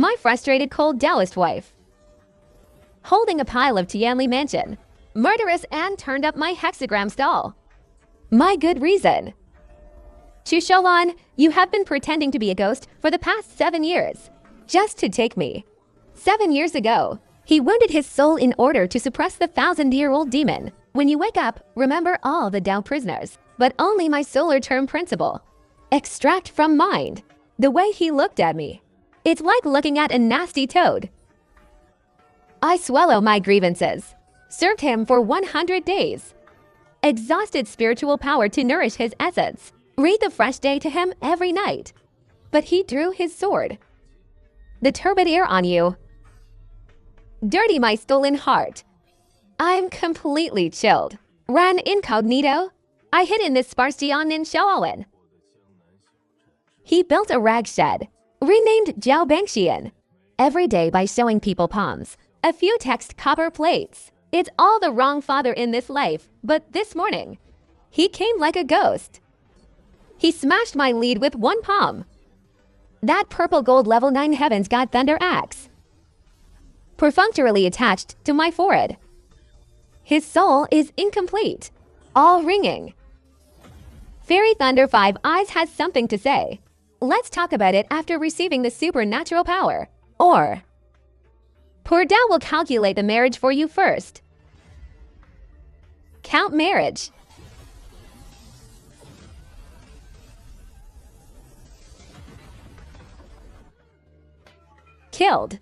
My frustrated cold Taoist wife. Holding a pile of Tianli mansion. Murderous and turned up my hexagram stall. My good reason. Chu Shoulan, you have been pretending to be a ghost for the past 7 years, just to take me. 7 years ago, he wounded his soul in order to suppress the 1,000-year-old demon. When you wake up, remember all the Tao prisoners, but only my solar term principle. Extract from mind. The way he looked at me. It's like looking at a nasty toad. I swallow my grievances. Served him for 100 days. Exhausted spiritual power to nourish his essence. Read the fresh day to him every night. But he drew his sword. The turbid air on you. Dirty my stolen heart. I'm completely chilled. Ran incognito. I hid in this Sparsion in Shaolin. He built a rag shed, renamed Jiao Bangxian. Every day by showing people palms. A few text copper plates. It's all the wrong father in this life, but this morning, he came like a ghost. He smashed my lead with one palm. That purple gold level 9 Heavens God Thunder axe. Perfunctorily attached to my forehead. His soul is incomplete, all ringing. Fairy Thunder 5 Eyes has something to say. Let's talk about it after receiving the supernatural power. Or, Poor Tao will calculate the marriage for you first. Count marriage. Killed.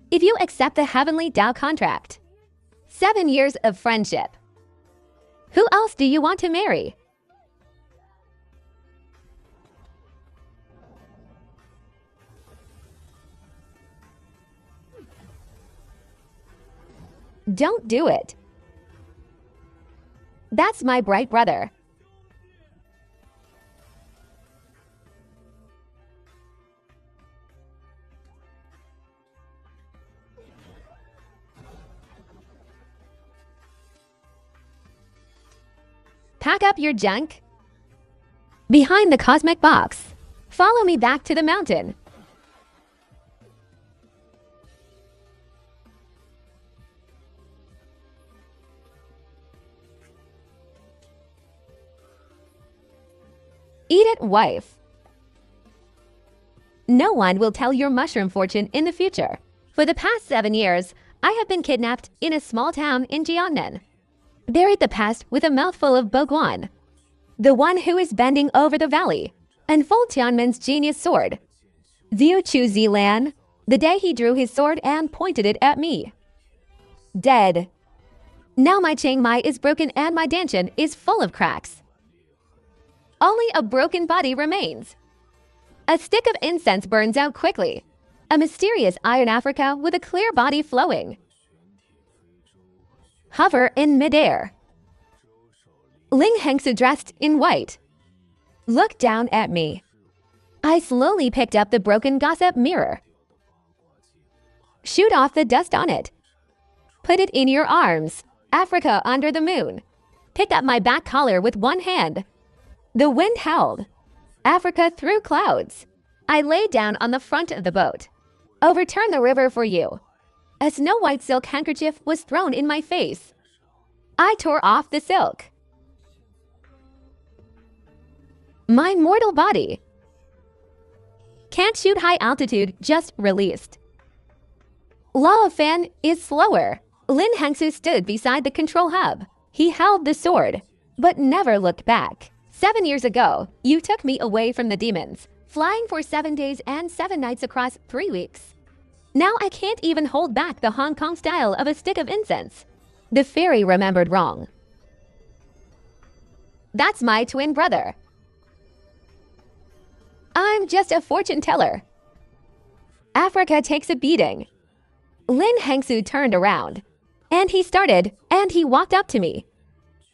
If you accept the Heavenly Tao contract. 7 years of friendship. Who else do you want to marry? Don't do it. That's my bright brother. Pack up your junk. Behind the cosmic box. Follow me back to the mountain. Eat it, wife. No one will tell your mushroom fortune in the future. For the past 7 years, I have been kidnapped in a small town in Jiangnan. Buried the past with a mouthful of Boguan, the one who is bending over the valley, and Fu Tianmen's genius sword. Ziu Chu Zilan, the day he drew his sword and pointed it at me. Dead. Now my Chiang Mai is broken and my Danshan is full of cracks. Only a broken body remains. A stick of incense burns out quickly. A mysterious iron Africa with a clear body flowing. Hover in midair. Ling Hengsu dressed in white. Look down at me. I slowly picked up the broken gossip mirror. Shoot off the dust on it. Put it in your arms. Africa under the moon. Pick up my back collar with one hand. The wind howled. Africa through clouds. I lay down on the front of the boat. Overturn the river for you. A snow-white silk handkerchief was thrown in my face. I tore off the silk. My mortal body. Can't shoot high altitude, just released. Law of Fan is slower. Lin Hengsu stood beside the control hub. He held the sword, but never looked back. 7 years ago, you took me away from the demons, flying for 7 days and 7 nights across 3 weeks. Now I can't even hold back the Hong Kong style of a stick of incense. The fairy remembered wrong. That's my twin brother. I'm just a fortune teller. Africa takes a beating. Lin Hengsu turned around, and he walked up to me,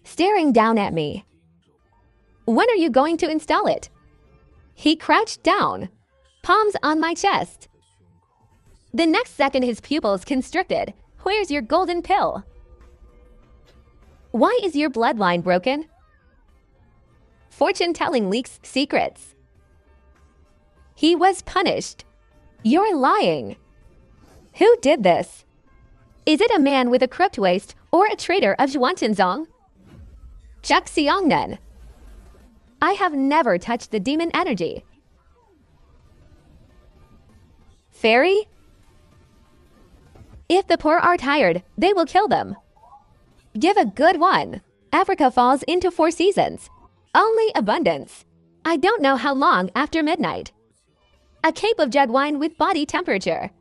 staring down at me. When are you going to install it? He crouched down, palms on my chest. The next second his pupils constricted. Where's your golden pill? Why is your bloodline broken? fortune-telling leaks secrets. He was punished. You're lying. Who did this? Is it a man with a crooked waist or a traitor of Zhuanzong? Chuck Xiongnen. I have never touched the demon energy. Fairy? If the poor are tired, they will kill them. Give a good one. Africa falls into 4 seasons. Only abundance. I don't know how long after midnight. A cape of jet wine with body temperature.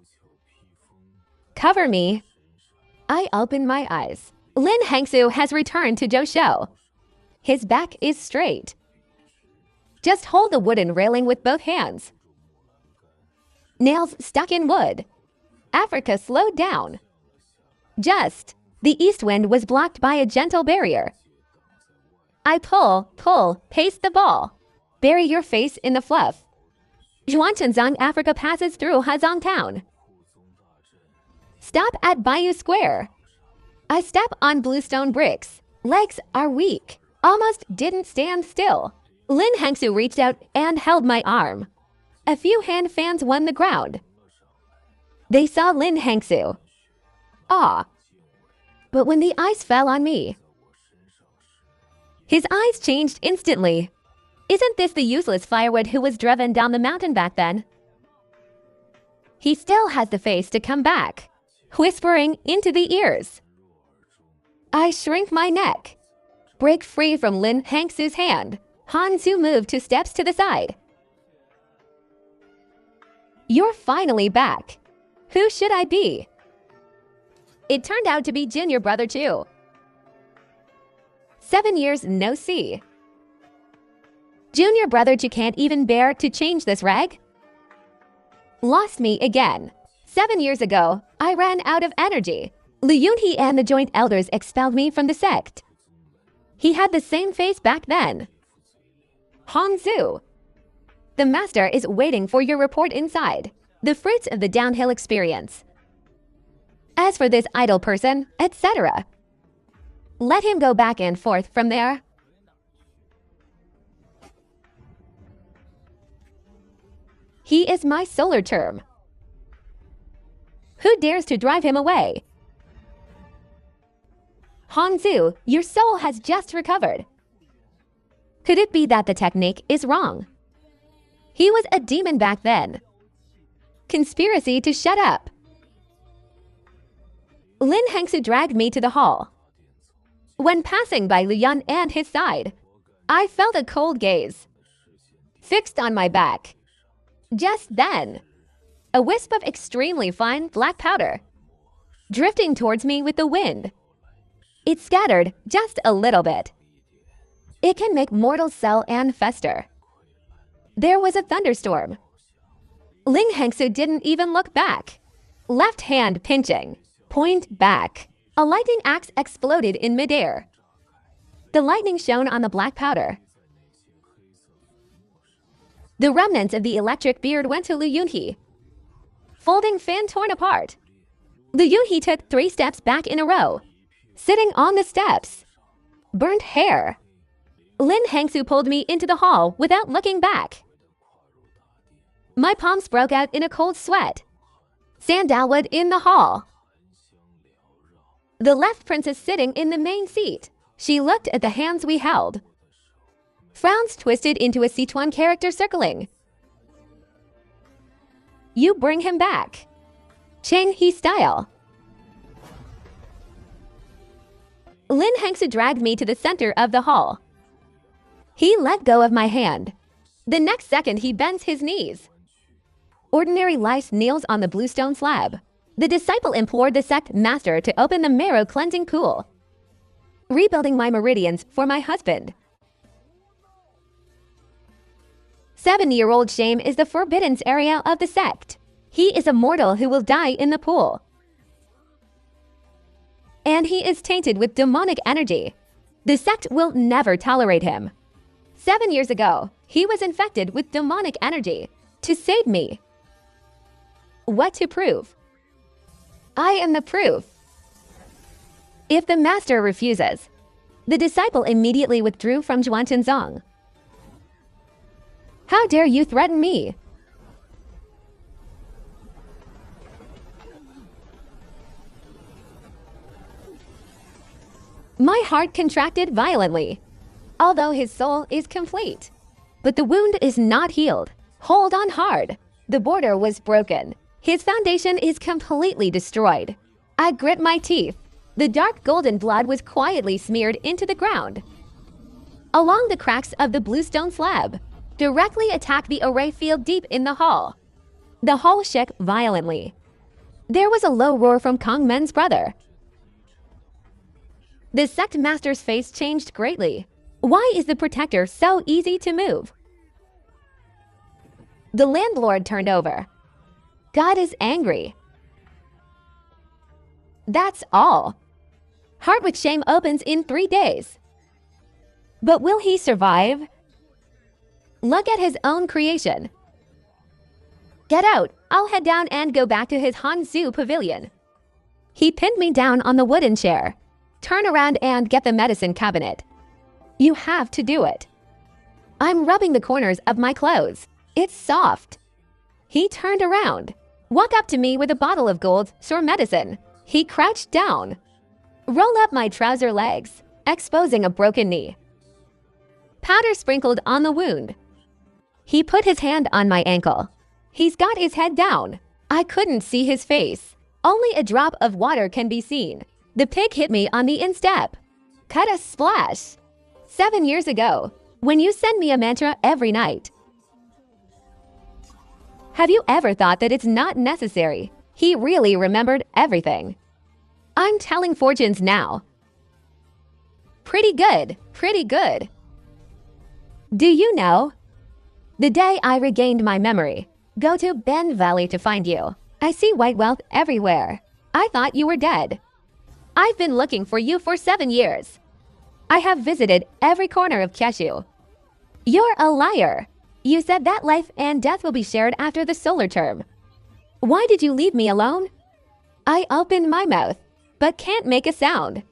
Cover me. I open my eyes. Lin Hangsu has returned to Zhou. His back is straight. Just hold the wooden railing with both hands. Nails stuck in wood. Africa slowed down. Just. The east wind was blocked by a gentle barrier. I pull, paste the ball. Bury your face in the fluff. Zhuanzong, Africa passes through Hazong town. Stop at Bayou Square. I step on bluestone bricks. Legs are weak. Almost didn't stand still. Lin Hangsu reached out and held my arm. A few hand fans won the ground. They saw Lin Hangsu. Aw. But when the ice fell on me, his eyes changed instantly. Isn't this the useless firewood who was driven down the mountain back then? He still has the face to come back, whispering into the ears. I shrink my neck. Break free from Lin Hangsu's hand. Hansu moved 2 steps to the side. You're finally back. Who should I be? It turned out to be Junior Brother Chu. 7 years no see. Junior Brother Chu can't even bear to change this rag. Lost me again. 7 years ago, I ran out of energy. Lu Yunhe and the Joint Elders expelled me from the sect. He had the same face back then. Hansu. The master is waiting for your report inside. The fruits of the downhill experience. As for this idle person, etc. Let him go back and forth from there. He is my solar term. Who dares to drive him away? Hansu, your soul has just recovered. Could it be that the technique is wrong? He was a demon back then. Conspiracy to shut up. Lin Hangsu dragged me to the hall. When passing by Lu Yan and his side, I felt a cold gaze fixed on my back. Just then, a wisp of extremely fine black powder drifting towards me with the wind. It scattered just a little bit. It can make mortals sell and fester. There was a thunderstorm. Lin Hangsu didn't even look back. Left hand pinching. Point back. A lightning axe exploded in midair. The lightning shone on the black powder. The remnants of the electric beard went to Lu Yunhe. Folding fan torn apart. Lu Yunhe took 3 steps back in a row. Sitting on the steps. Burnt hair. Lin Hangsu pulled me into the hall without looking back. My palms broke out in a cold sweat. Sandalwood in the hall. The left princess sitting in the main seat. She looked at the hands we held. Frowns twisted into a Sichuan character circling. You bring him back. Cheng He style. Lin Hangsu dragged me to the center of the hall. He let go of my hand. The next second he bends his knees. Ordinary lice kneels on the bluestone slab. The disciple implored the sect master to open the marrow cleansing pool. Rebuilding my meridians for my husband. 7-year-old Shame is the forbidden area of the sect. He is a mortal who will die in the pool. And he is tainted with demonic energy. The sect will never tolerate him. 7 years ago, he was infected with demonic energy to save me. What to prove? I am the proof. If the master refuses, the disciple immediately withdrew from Zhuanzong. How dare you threaten me? My heart contracted violently, although his soul is complete. But the wound is not healed. Hold on hard. The border was broken. His foundation is completely destroyed. I grit my teeth. The dark golden blood was quietly smeared into the ground. Along the cracks of the bluestone slab, directly attacked the array field deep in the hall. The hall shook violently. There was a low roar from Kong Men's brother. The sect master's face changed greatly. Why is the protector so easy to move? The landlord turned over. God is angry. That's all. Hardwick Shame opens in 3 days. But will he survive? Look at his own creation. Get out. I'll head down and go back to his Hanzu pavilion. He pinned me down on the wooden chair. Turn around and get the medicine cabinet. You have to do it. I'm rubbing the corners of my clothes. It's soft. He turned around. Walk up to me with a bottle of gold sur medicine. He crouched down. Roll up my trouser legs, exposing a broken knee. Powder sprinkled on the wound. He put his hand on my ankle. He's got his head down. I couldn't see his face. Only a drop of water can be seen. The pig hit me on the instep. Cut a splash. 7 years ago, when you send me a mantra every night. Have you ever thought that it's not necessary? He really remembered everything. I'm telling fortunes now. Pretty good, pretty good. Do you know? The day I regained my memory, go to Ben Valley to find you. I see white wealth everywhere. I thought you were dead. I've been looking for you for 7 years. I have visited every corner of Keshu. You're a liar. You said that life and death will be shared after the solar term. Why did you leave me alone? I opened my mouth, but can't make a sound.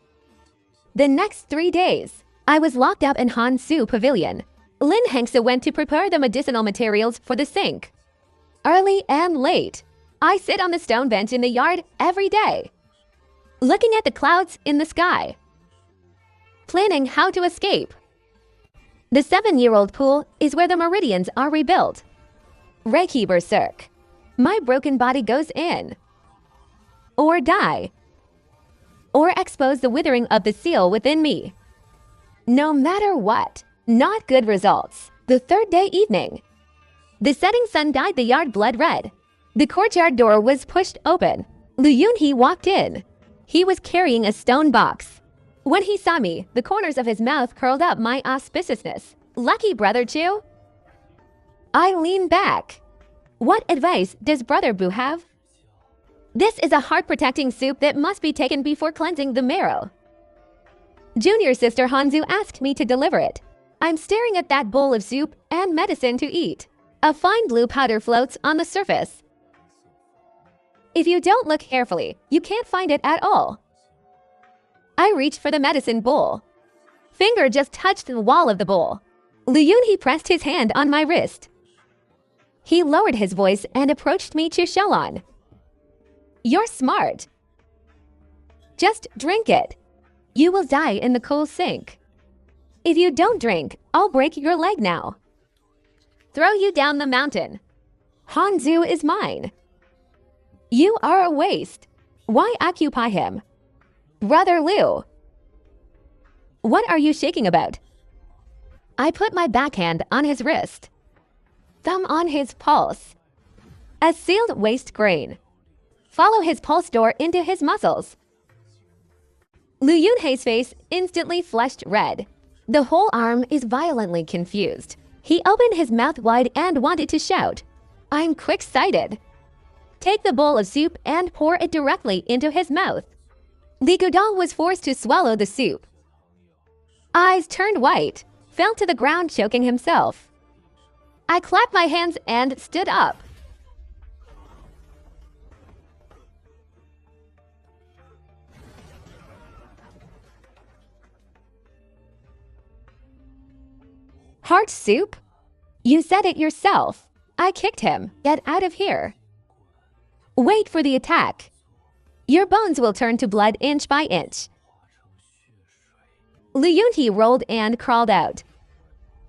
The next 3 days, I was locked up in Hansu Pavilion. Lin Hengsa went to prepare the medicinal materials for the sink. Early and late, I sit on the stone bench in the yard every day, looking at the clouds in the sky, planning how to escape. The 7-year-old pool is where the meridians are rebuilt. Reiki Berserk. My broken body goes in. Or die. Or expose the withering of the seal within me. No matter what, not good results. The 3rd day evening. The setting sun dyed the yard blood red. The courtyard door was pushed open. Lu Yunhee walked in. He was carrying a stone box. When he saw me, the corners of his mouth curled up my auspiciousness. Lucky brother Chu? I lean back. What advice does Brother Boo have? This is a heart-protecting soup that must be taken before cleansing the marrow. Junior sister Hanzu asked me to deliver it. I'm staring at that bowl of soup and medicine to eat. A fine blue powder floats on the surface. If you don't look carefully, you can't find it at all. I reached for the medicine bowl. Finger just touched the wall of the bowl. Lu Yunhee pressed his hand on my wrist. He lowered his voice and approached me to Shelon. You're smart. Just drink it. You will die in the coal sink. If you don't drink, I'll break your leg now. Throw you down the mountain. Hanzu is mine. You are a waste. Why occupy him? Brother Liu. What are you shaking about? I put my backhand on his wrist. Thumb on his pulse. A sealed waist grain. Follow his pulse door into his muscles. Lu Yunhee's face instantly flushed red. The whole arm is violently confused. He opened his mouth wide and wanted to shout. I'm quick-sighted. Take the bowl of soup and pour it directly into his mouth. Li Gudong was forced to swallow the soup. Eyes turned white, fell to the ground choking himself. I clapped my hands and stood up. Heart soup? You said it yourself. I kicked him. Get out of here. Wait for the attack. Your bones will turn to blood inch by inch. Lu Yunhee rolled and crawled out,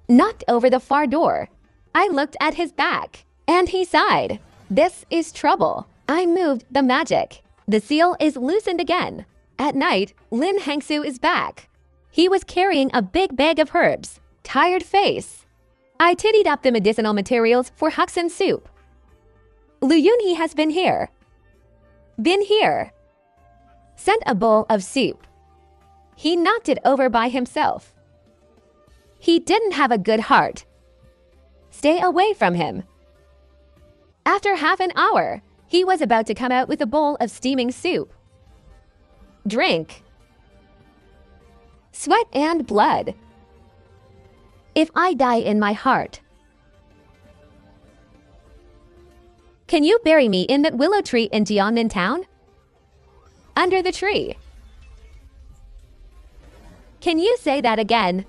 knocked over the far door. I looked at his back, and he sighed. This is trouble. I moved the magic. The seal is loosened again. At night, Lin Hangsu is back. He was carrying a big bag of herbs. Tired face. I tittied up the medicinal materials for Huxin soup. Lu Yunhee has been here. Sent a bowl of soup. He knocked it over by himself. He didn't have a good heart. Stay away from him. After half an hour, he was about to come out with a bowl of steaming soup. Drink. Sweat and blood. If I die in my heart, can you bury me in that willow tree in Jiangnan town? Under the tree. Can you say that again?